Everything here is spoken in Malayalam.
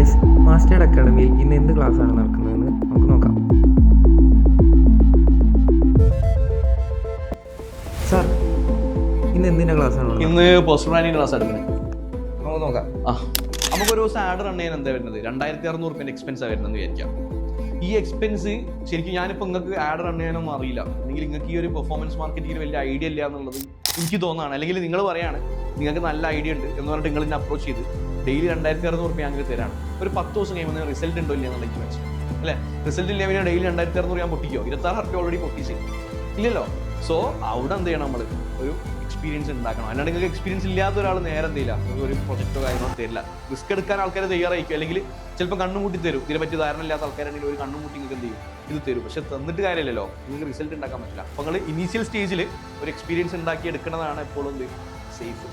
ഗൈസ്, മാസ്റ്റേർഡ് അക്കാഡമിയിൽ ഇന്ന് എന്ത് ക്ലാസ്സാണ് നടക്കുന്നതെന്ന് നമുക്ക് നോക്കാം. സാർ, ഇന്ന് എന്തിൻ്റെ ക്ലാസ്സാണ്? ഇന്ന് പേഴ്സണൽ ബ്രാൻഡിങ് ക്ലാസ് എടുക്കുന്നത്. നമുക്ക് നോക്കാം. നമുക്കൊരു ദിവസം ആഡ് റൺ ചെയ്യാൻ എന്താ വരുന്നത്? 2600 എക്സ്പെൻസാണ് വരുന്നതെന്ന് വിചാരിക്കാം. ഈ എക്സ്പെൻസ് ശരിക്കും ഞാനിപ്പോൾ നിങ്ങൾക്ക് ആഡ് റൺ ചെയ്യാനൊന്നും അറിയില്ല, അല്ലെങ്കിൽ നിങ്ങൾക്ക് ഈ ഒരു പെർഫോമൻസ് മാർക്കറ്റിങ്ങിൽ വലിയ ഐഡിയ ഇല്ല എന്നുള്ളത് എനിക്ക് തോന്നുകയാണ്. അല്ലെങ്കിൽ നിങ്ങൾ പറയാണ് നിങ്ങൾക്ക് നല്ല ഐഡിയ ഉണ്ട് എന്ന് പറഞ്ഞിട്ട് നിങ്ങൾ എന്നെ അപ്രോച്ച് ചെയ്ത് ഡെയിലി 2600 ഞാൻ നിങ്ങൾക്ക് തരാണ്. ഒരു 10 ദിവസം കഴിയുമ്പോൾ റിസൾട്ട് ഉണ്ടോ ഇല്ല എന്നുള്ളത് എനിക്ക് മനസ്സിലാവും അല്ലേ? റിസൾട്ട് ഇല്ല പിന്നെ ഡെയിലി 2600 ഞാൻ പൊട്ടിക്കോ? 26,000 ഓൾറെഡി പൊട്ടിച്ച് ഇല്ലല്ലോ. സോ അവിടെ എന്ത് ചെയ്യണം? നമ്മൾ ഒരു എക്സ്പീരിയൻസ് ഉണ്ടാക്കണം. അല്ലാണ്ട് നിങ്ങൾക്ക് എക്സ്പീരിയൻസ് ഇല്ലാത്ത ഒരാൾ നേരെ എന്ത് ചെയ്യില്ല, ഒരു പ്രൊജക്റ്റോ കാര്യങ്ങളോ തരില്ല. റിസ്ക് എടുക്കാൻ ആൾക്കാർ തയ്യാറായിരിക്കും, അല്ലെങ്കിൽ ചിലപ്പോൾ കണ്ണുമുട്ടി തരും. ഇതിനെപ്പറ്റി ധാരണ ഇല്ലാത്ത ആൾക്കാരാണെങ്കിൽ ഒരു കണ്ണുമുട്ടി നിങ്ങൾക്ക് എന്ത് ചെയ്യും, ഇത് തരും. പക്ഷെ തന്നിട്ട് കാര്യമില്ലല്ലോ, നിങ്ങൾക്ക് റിസൾട്ട് ഉണ്ടാക്കാൻ പറ്റില്ല. അപ്പോൾ നിങ്ങൾ ഇനീഷ്യൽ സ്റ്റേജിൽ ഒരു എക്സ്പീരിയൻസ് ഉണ്ടാക്കി എടുക്കുന്നതാണ് എപ്പോഴും സേഫ്.